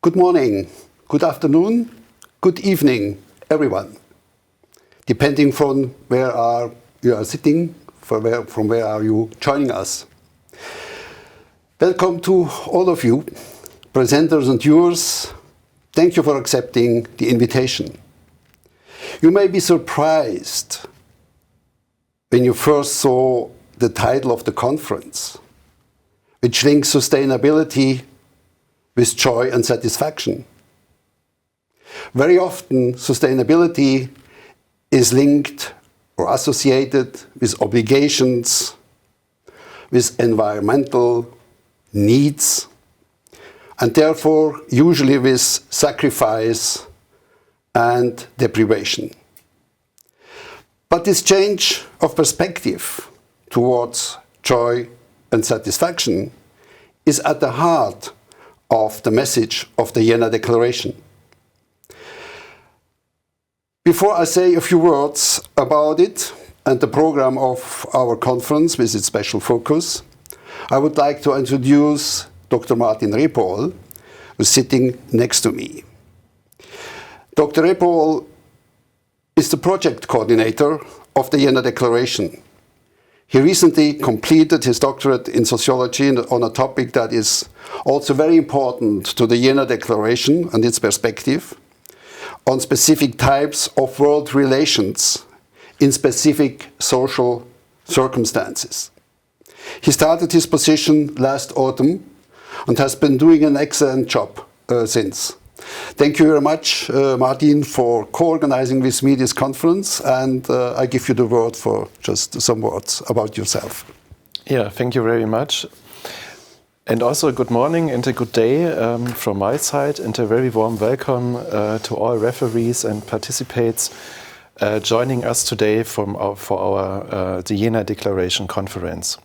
Good morning, good afternoon, good evening, everyone. Depending from where you are sitting, from where are you joining us. Welcome to all of you, presenters and viewers. Thank you for accepting the invitation. You may be surprised when you first saw the title of the conference, which links sustainability with joy and satisfaction. Very often, sustainability is linked or associated with obligations, with environmental needs, and therefore usually with sacrifice and deprivation. But this change of perspective towards joy and satisfaction is at the heart of the message of the Jena Declaration. Before I say a few words about it and the program of our conference with its special focus, I would like to introduce Dr. Martin Repol, who is sitting next to me. Dr. Repol is the project coordinator of the Jena Declaration. He recently completed his doctorate in sociology on a topic that is also very important to the Jena Declaration and its perspective on specific types of world relations in specific social circumstances. He started his position last autumn and has been doing an excellent job since. Thank you very much, Martin, for co-organizing with me this conference, and I give you the word for just some words about yourself. Yeah, thank you very much. And also a good morning and a good day from my side, and a very warm welcome to all referees and participants joining us today for our the Jena Declaration conference.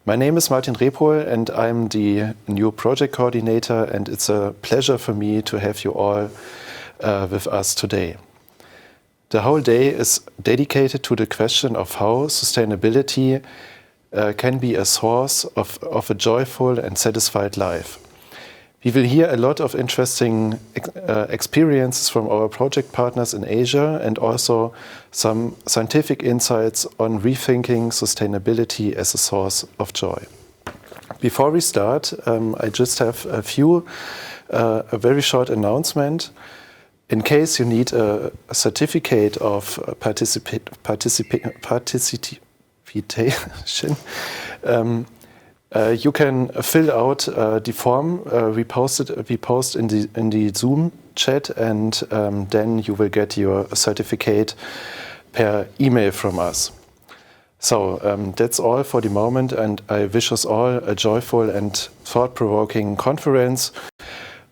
My name is Martin Repol and I'm the new project coordinator, and it's a pleasure for me to have you all with us today. The whole day is dedicated to the question of how sustainability can be a source of a joyful and satisfied life. We will hear a lot of interesting experiences from our project partners in Asia, and also some scientific insights on rethinking sustainability as a source of joy. Before we start, I just have a very short announcement. In case you need a certificate of participation, you can fill out the form we post in the Zoom chat, and then you will get your certificate per email from us. So that's all for the moment, and I wish us all a joyful and thought-provoking conference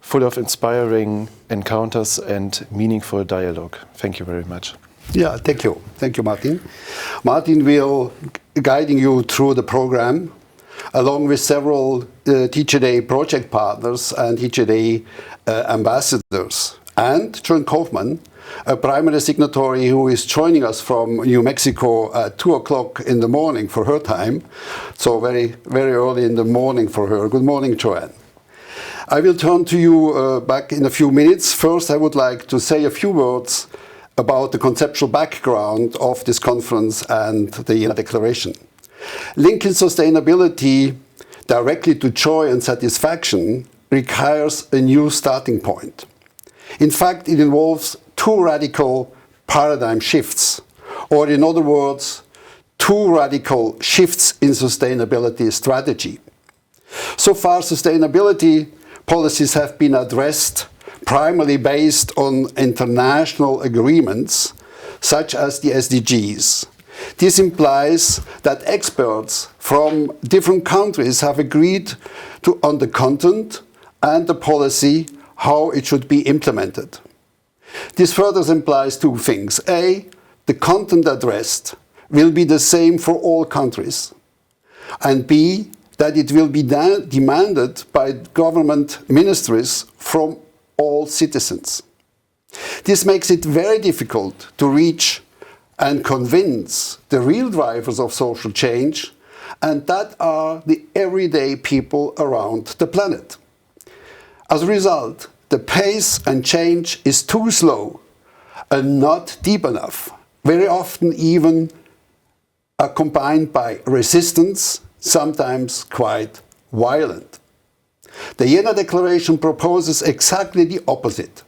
full of inspiring encounters and meaningful dialogue. Thank you very much. Yeah, thank you. Thank you, Martin. Martin will guiding you through the program, along with several TJD project partners and TJD ambassadors, and Joanne Kauff, a primary signatory who is joining us from New Mexico at 2 o'clock in the morning for her time, so very, very early in the morning for her. Good morning, Joanne. I will turn to you back in a few minutes. First, I would like to say a few words about the conceptual background of this conference and the Jena Declaration. Linking sustainability directly to joy and satisfaction requires a new starting point. In fact, it involves two radical paradigm shifts, or in other words, two radical shifts in sustainability strategy. So far, sustainability policies have been addressed primarily based on international agreements, such as the SDGs. This implies that experts from different countries have agreed on the content and the policy, how it should be implemented. This further implies two things. A, the content addressed will be the same for all countries. And B, that it will be demanded by government ministries from all citizens. This makes it very difficult to reach and convince the real drivers of social change, and that are the everyday people around the planet. As a result, the pace and change is too slow and not deep enough, very often even accompanied by resistance, sometimes quite violent. The Jena Declaration proposes exactly the opposite.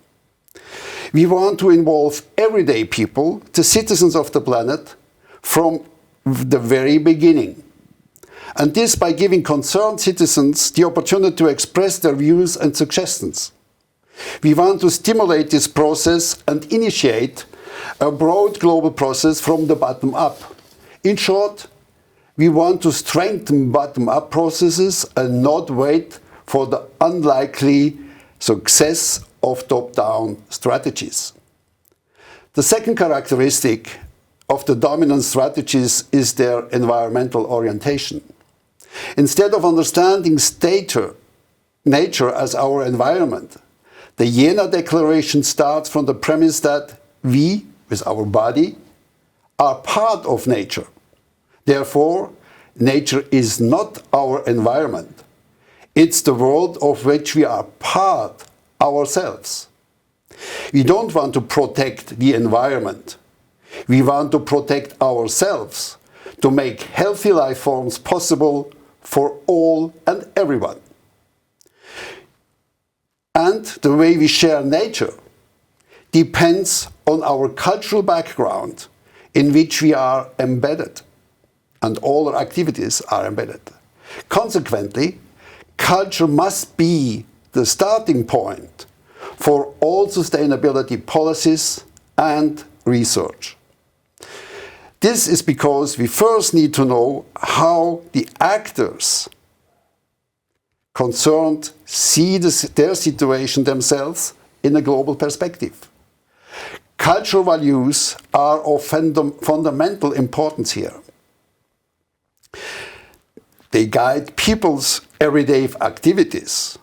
We want to involve everyday people, the citizens of the planet, from the very beginning. And this by giving concerned citizens the opportunity to express their views and suggestions. We want to stimulate this process and initiate a broad global process from the bottom up. In short, we want to strengthen bottom-up processes and not wait for the unlikely success of top-down strategies. The second characteristic of the dominant strategies is their environmental orientation. Instead of understanding nature as our environment, the Jena Declaration starts from the premise that we, with our body, are part of nature. Therefore, nature is not our environment. It's the world of which we are part ourselves. We don't want to protect the environment. We want to protect ourselves to make healthy life forms possible for all and everyone. And the way we share nature depends on our cultural background in which we are embedded, and all our activities are embedded. Consequently, culture must be the starting point for all sustainability policies and research. This is because we first need to know how the actors concerned see their situation themselves in a global perspective. Cultural values are of fundamental importance here. They guide people's everyday activities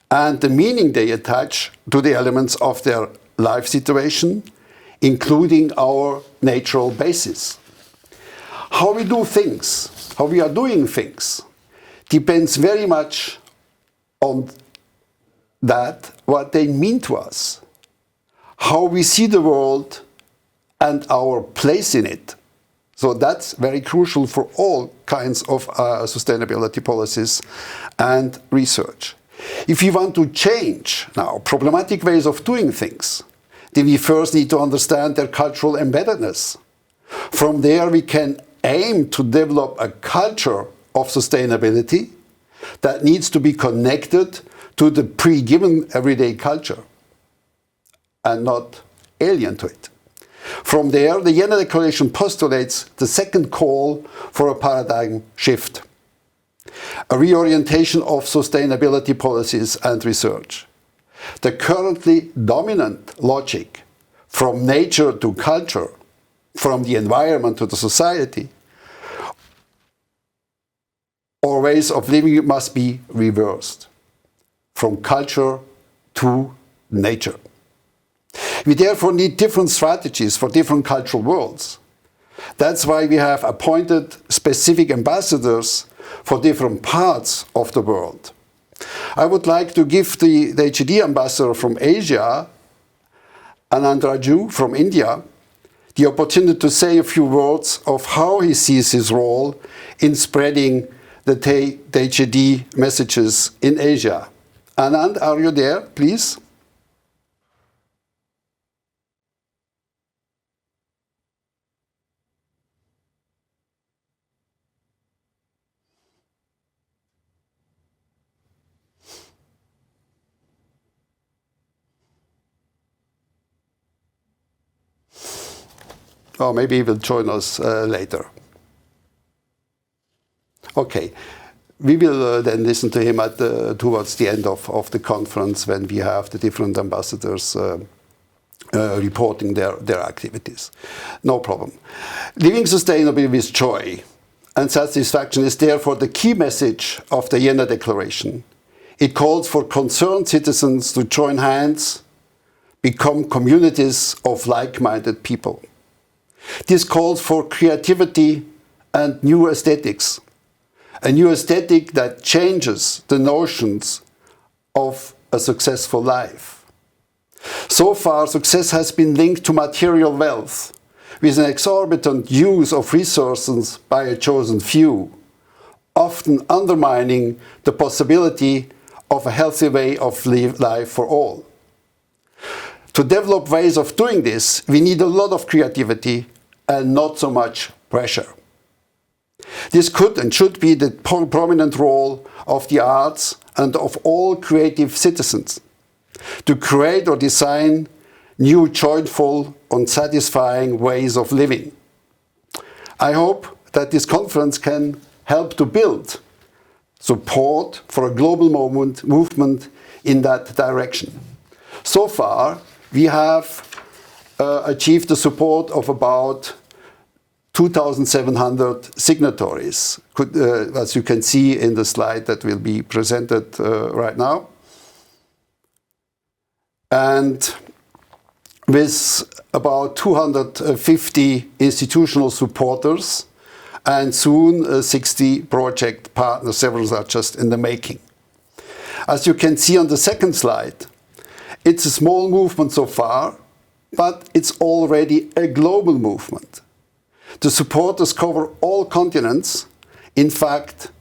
and the meaning they attach to the elements of their life situation, including our natural basis. How we do things, how we are doing things, depends very much on that, what they mean to us, how we see the world and our place in it. So that's very crucial for all kinds of sustainability policies and research. If we want to change now problematic ways of doing things, then we first need to understand their cultural embeddedness. From there we can aim to develop a culture of sustainability that needs to be connected to the pre-given everyday culture and not alien to it. From there, the Jena Declaration postulates the second call for a paradigm shift, a reorientation of sustainability policies and research. The currently dominant logic from nature to culture, from the environment to the society, or ways of living must be reversed, from culture to nature. We therefore need different strategies for different cultural worlds. That's why we have appointed specific ambassadors for different parts of the world. I would like to give the TJD ambassador from Asia, Anand Raju from India, the opportunity to say a few words of how he sees his role in spreading the TJD messages in Asia. Anand, are you there, please? Or maybe he will join us later. Okay, we will then listen to him towards the end of the conference when we have the different ambassadors reporting their activities. No problem. Living sustainably with joy and satisfaction is therefore the key message of the Jena Declaration. It calls for concerned citizens to join hands, become communities of like-minded people. This calls for creativity and new aesthetics, a new aesthetic that changes the notions of a successful life. So far, success has been linked to material wealth, with an exorbitant use of resources by a chosen few, often undermining the possibility of a healthy way of life for all. To develop ways of doing this, we need a lot of creativity and not so much pressure. This could and should be the prominent role of the arts and of all creative citizens, to create or design new, joyful and satisfying ways of living. I hope that this conference can help to build support for a global movement in that direction. So far, we have achieved the support of about 2,700 signatories, as you can see in the slide that will be presented right now. And with about 250 institutional supporters and soon 60 project partners, several are just in the making. As you can see on the second slide, it's a small movement so far, but it's already a global movement. The supporters cover all continents, in fact,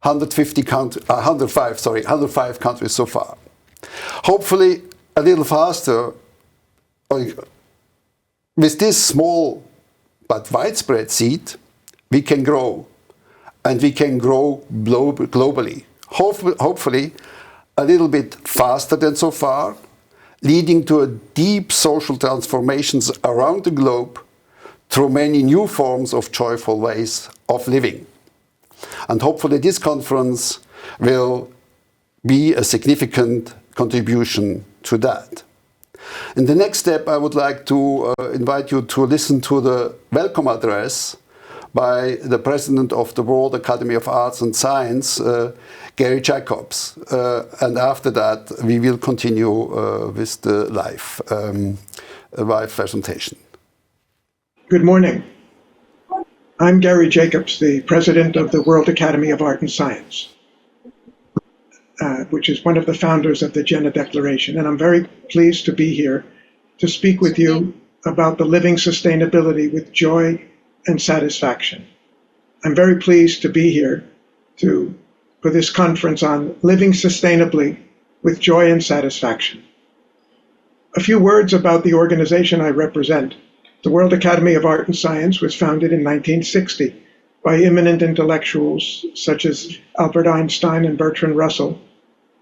105 countries so far. Hopefully, a little faster. With this small but widespread seed, we can grow, and we can grow globally. Hopefully, a little bit faster than so far, leading to a deep social transformations around the globe through many new forms of joyful ways of living. And hopefully this conference will be a significant contribution to that. In the next step, I would like to invite you to listen to the welcome address by the president of the World Academy of Arts and Science, Gary Jacobs. And after that, we will continue with the live presentation. Good morning. I'm Gary Jacobs, the president of the World Academy of Art and Science, which is one of the founders of the Jena Declaration. And I'm very pleased to be here to speak with you about the living sustainability with joy and satisfaction. I'm very pleased to be here for this conference on living sustainably with joy and satisfaction. A few words about the organization I represent. The World Academy of Art and Science was founded in 1960 by eminent intellectuals such as Albert Einstein and Bertrand Russell,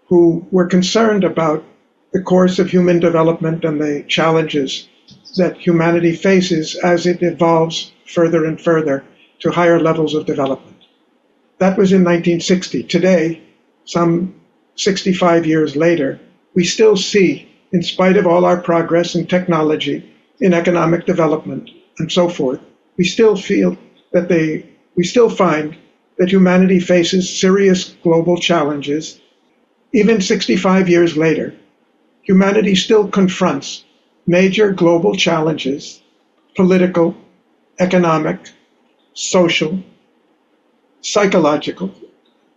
who were concerned about the course of human development and the challenges that humanity faces as it evolves further and further to higher levels of development. That was in 1960. Today, some 65 years later, we still see, in spite of all our progress in technology, in economic development, and so forth, we still find that humanity faces serious global challenges. Even 65 years later, humanity still confronts major global challenges, political, economic, social, psychological,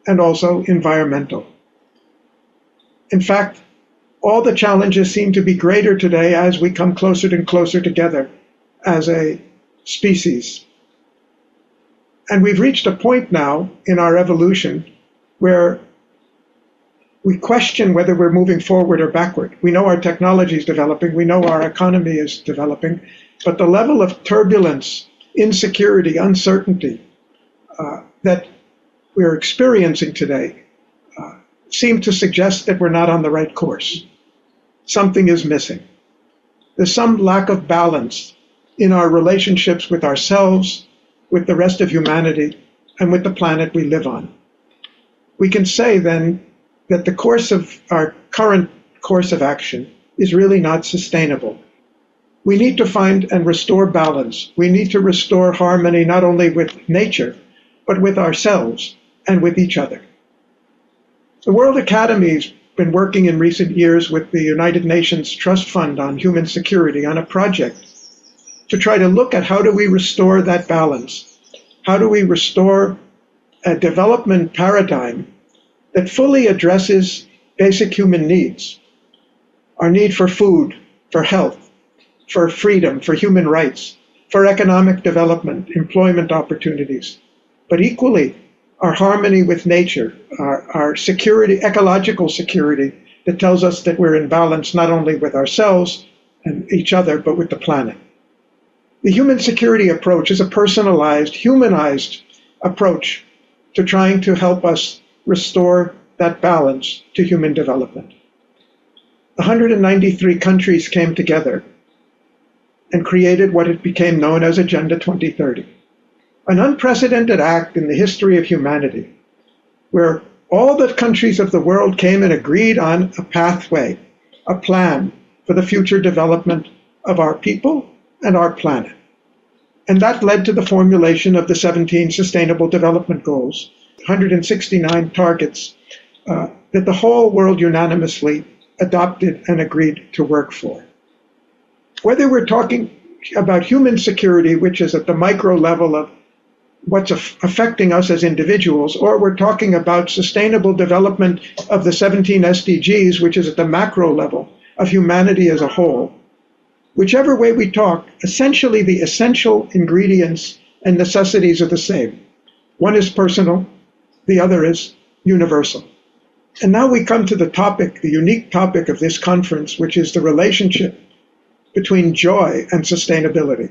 and also environmental. In fact, all the challenges seem to be greater today as we come closer and closer together as a species. And we've reached a point now in our evolution where we question whether we're moving forward or backward. We know our technology is developing, we know our economy is developing, but the level of turbulence, insecurity, uncertainty that we're experiencing today seem to suggest that we're not on the right course. Something is missing. There's some lack of balance in our relationships with ourselves, with the rest of humanity, and with the planet we live on. We can say then that the course of our current course of action is really not sustainable. We need to find and restore balance. We need to restore harmony not only with nature, but with ourselves and with each other. The World Academy has been working in recent years with the United Nations Trust Fund on Human Security on a project to try to look at how do we restore that balance? How do we restore a development paradigm that fully addresses basic human needs? our need for food, for health, for freedom, for human rights, for economic development, employment opportunities, but equally our harmony with nature, our security, ecological security that tells us that we're in balance not only with ourselves and each other, but with the planet. The human security approach is a personalized, humanized approach to trying to help us restore that balance to human development. 193 countries came together and created what it became known as Agenda 2030, an unprecedented act in the history of humanity, where all the countries of the world came and agreed on a pathway, a plan for the future development of our people and our planet. And that led to the formulation of the 17 Sustainable Development Goals, 169 targets that the whole world unanimously adopted and agreed to work for. Whether we're talking about human security, which is at the micro level of what's affecting us as individuals, or we're talking about sustainable development of the 17 SDGs, which is at the macro level of humanity as a whole, whichever way we talk, essentially the essential ingredients and necessities are the same. One is personal, the other is universal. And now we come to the topic, the unique topic of this conference, which is the relationship between joy and sustainability.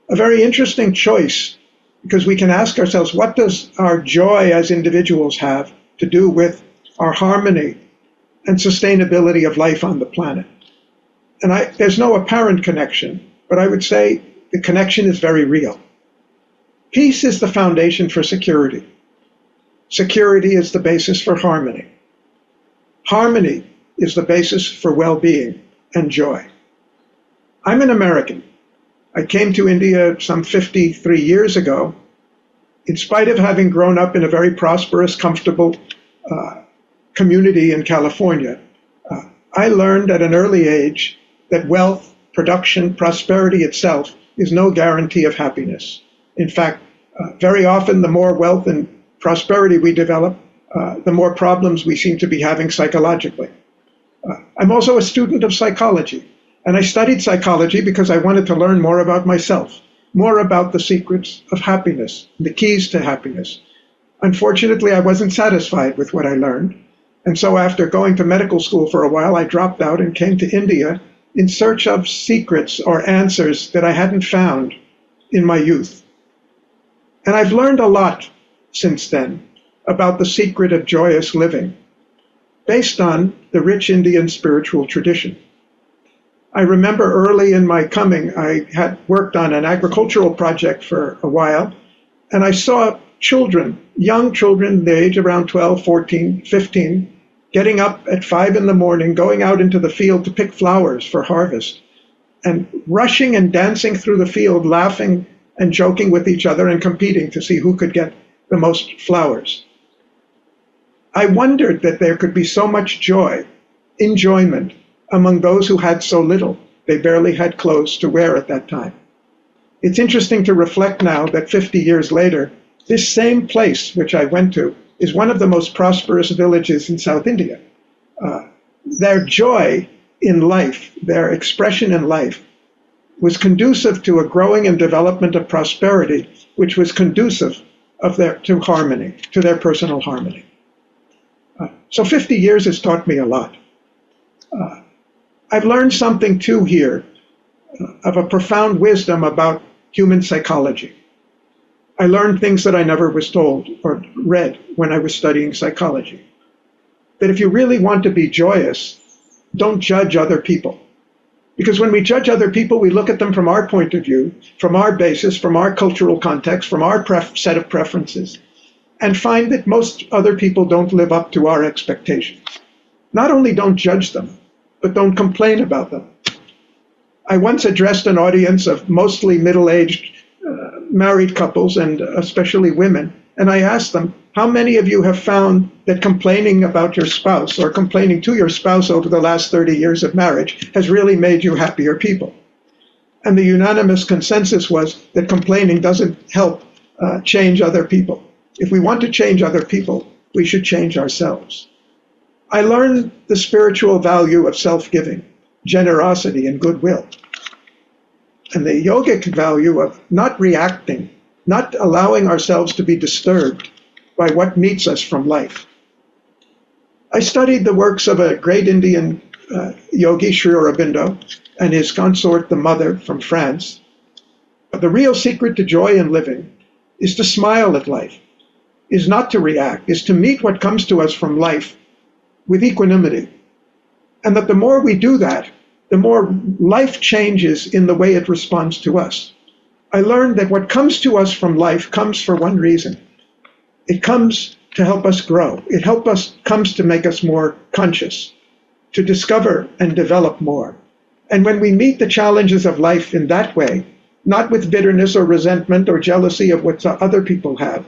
A very interesting choice, because we can ask ourselves, what does our joy as individuals have to do with our harmony and sustainability of life on the planet? And there's no apparent connection, but I would say the connection is very real. Peace is the foundation for security. Security is the basis for harmony. Harmony is the basis for well-being and joy. I'm an American. I came to India some 53 years ago, in spite of having grown up in a very prosperous, comfortable community in California. I learned at an early age that wealth, production, prosperity itself is no guarantee of happiness. In fact, very often the more wealth and prosperity we develop, the more problems we seem to be having psychologically. I'm also a student of psychology, and I studied psychology because I wanted to learn more about myself, more about the secrets of happiness, the keys to happiness. Unfortunately, I wasn't satisfied with what I learned, and so after going to medical school for a while, I dropped out and came to India in search of secrets or answers that I hadn't found in my youth. And I've learned a lot since then about the secret of joyous living, based on the rich Indian spiritual tradition. I remember early in my coming, I had worked on an agricultural project for a while, and I saw children, young children, the age around 12, 14, 15, getting up at 5 in the morning, going out into the field to pick flowers for harvest, and rushing and dancing through the field, laughing and joking with each other and competing to see who could get the most flowers. I wondered that there could be so much joy, enjoyment, among those who had so little. They barely had clothes to wear at that time. It's interesting to reflect now that 50 years later, this same place which I went to is one of the most prosperous villages in South India. Their joy in life, their expression in life, was conducive to a growing and development of prosperity, which was conducive to harmony, to their personal harmony. So 50 years has taught me a lot. I've learned something too here of a profound wisdom about human psychology. I learned things that I never was told or read when I was studying psychology. That if you really want to be joyous, don't judge other people. Because when we judge other people, we look at them from our point of view, from our basis, from our cultural context, from our set of preferences, and find that most other people don't live up to our expectations. Not only don't judge them, but don't complain about them. I once addressed an audience of mostly middle-aged married couples, and especially women, and I asked them, how many of you have found that complaining about your spouse or complaining to your spouse over the last 30 years of marriage has really made you happier people? And the unanimous consensus was that complaining doesn't help change other people. If we want to change other people, we should change ourselves. I learned the spiritual value of self-giving, generosity, and goodwill, and the yogic value of not reacting, not allowing ourselves to be disturbed by what meets us from life. I studied the works of a great Indian yogi, Sri Aurobindo, and his consort, the mother from France. The real secret to joy in living is to smile at life, is not to react, is to meet what comes to us from life with equanimity. And that the more we do that, the more life changes in the way it responds to us. I learned that what comes to us from life comes for one reason. It comes to help us grow. It comes to make us more conscious, to discover and develop more. And when we meet the challenges of life in that way, not with bitterness or resentment or jealousy of what other people have,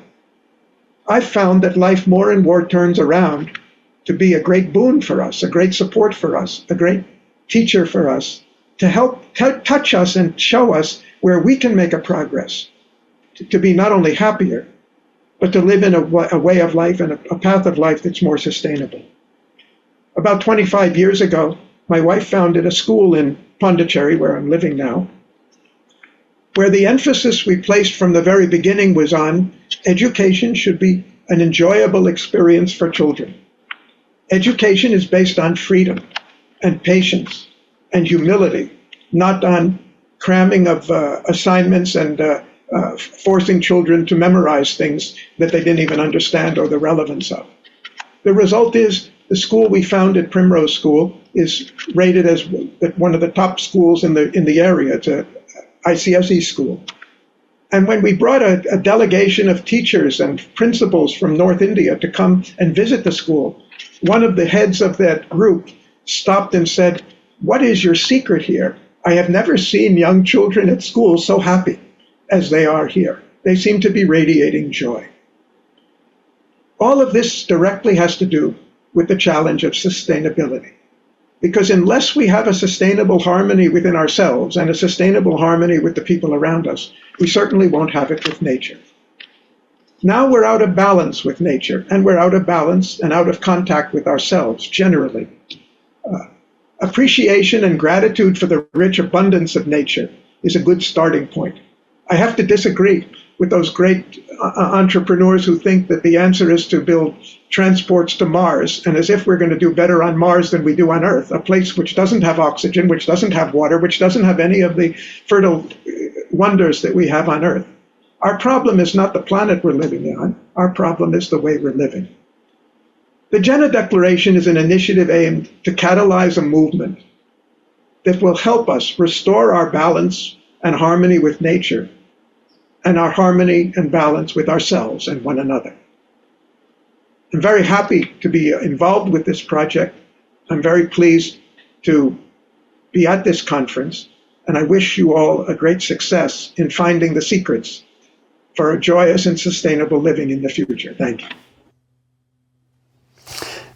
I've found that life more and more turns around to be a great boon for us, a great support for us, a great teacher for us, to help touch us and show us where we can make a progress, to be not only happier, but to live in a way of life and a path of life that's more sustainable. About 25 years ago, my wife founded a school in Pondicherry, where I'm living now, where the emphasis we placed from the very beginning was on education should be an enjoyable experience for children. Education is based on freedom and patience and humility, not on cramming of assignments and forcing children to memorize things that they didn't even understand or the relevance of. The result is the school we founded, Primrose School, is rated as one of the top schools in the area. It's a ICSE school. And when we brought a delegation of teachers and principals from North India to come and visit the school, one of the heads of that group stopped and said, "What is your secret here? I have never seen young children at school so happy as they are here. They seem to be radiating joy." All of this directly has to do with the challenge of sustainability. Because unless we have a sustainable harmony within ourselves and a sustainable harmony with the people around us, we certainly won't have it with nature. Now we're out of balance with nature, and we're out of balance and out of contact with ourselves generally. Appreciation and gratitude for the rich abundance of nature is a good starting point. I have to disagree with those great entrepreneurs who think that the answer is to build transports to Mars, and as if we're going to do better on Mars than we do on Earth, a place which doesn't have oxygen, which doesn't have water, which doesn't have any of the fertile wonders that we have on Earth. Our problem is not the planet we're living on. Our problem is the way we're living. The Jena Declaration is an initiative aimed to catalyze a movement that will help us restore our balance and harmony with nature, and our harmony and balance with ourselves and one another. I'm very happy to be involved with this project. I'm very pleased to be at this conference, and I wish you all a great success in finding the secrets for a joyous and sustainable living in the future. Thank you.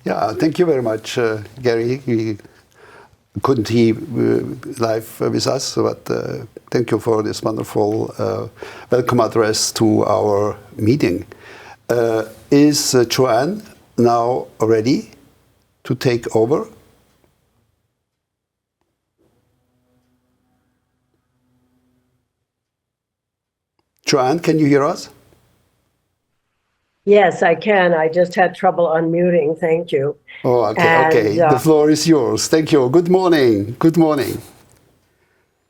Yeah, thank you very much, Gary. We couldn't he live with us, but thank you for this wonderful welcome address to our meeting. Is Joanne now ready to take over? Joanne, can you hear us? Yes, I can. I just had trouble unmuting. Thank you. Oh, okay, okay. The floor is yours. Thank you. Good morning. Good morning.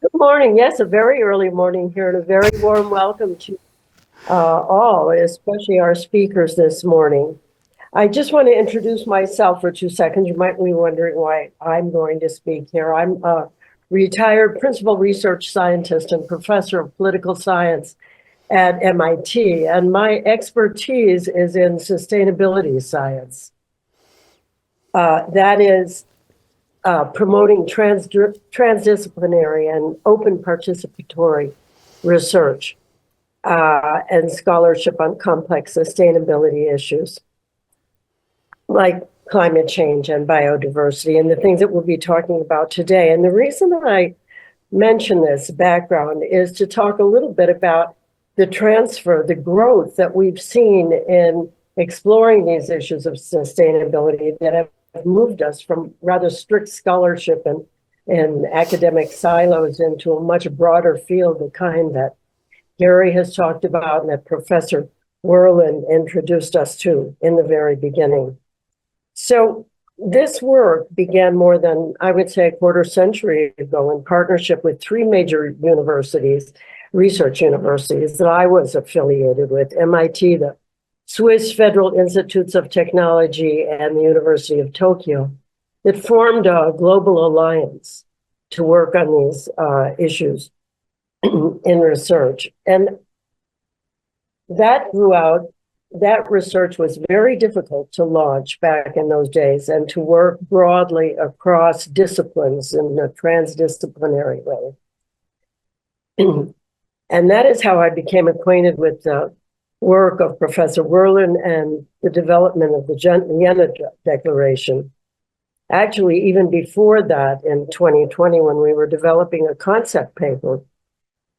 Good morning. Yes, a very early morning here, and a very warm welcome to all, especially our speakers this morning. I just want to introduce myself for 2 seconds. You might be wondering why I'm going to speak here. I'm a retired principal research scientist and professor of political science at MIT, and my expertise is in sustainability science. That is promoting transdisciplinary and open participatory research and scholarship on complex sustainability issues like climate change and biodiversity and the things that we'll be talking about today. And the reason that I mention this background is to talk a little bit about the transfer, the growth that we've seen in exploring these issues of sustainability that have moved us from rather strict scholarship and academic silos into a much broader field, the kind that Gary has talked about and that Professor Werlen introduced us to in the very beginning. So this work began more than, I would say, a quarter century ago in partnership with three major universities, research universities that I was affiliated with, MIT, the Swiss Federal Institutes of Technology, and the University of Tokyo, that formed a global alliance to work on these issues in research. And that grew out. That research was very difficult to launch back in those days and to work broadly across disciplines in a transdisciplinary way. And that is how I became acquainted with the work of Professor Werlen and the development of the Inde Declaration. Actually, even before that, in 2020, when we were developing a concept paper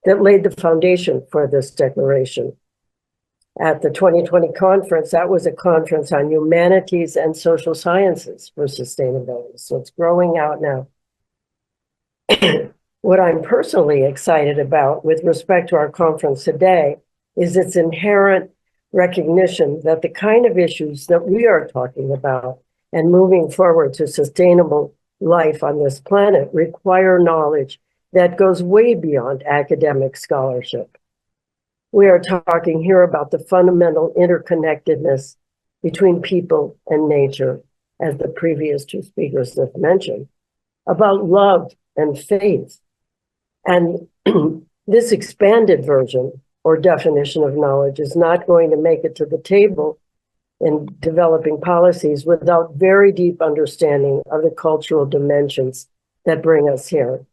that laid the foundation for this declaration. At the 2020 conference, that was a conference on humanities and social sciences for sustainability. So it's growing out now. What I'm personally excited about with respect to our conference today is its inherent recognition that the kind of issues that we are talking about and moving forward to sustainable life on this planet require knowledge that goes way beyond academic scholarship. We are talking here about the fundamental interconnectedness between people and nature, as the previous two speakers have mentioned, about love and faith. And this expanded version or definition of knowledge is not going to make it to the table in developing policies without very deep understanding of the cultural dimensions that bring us here.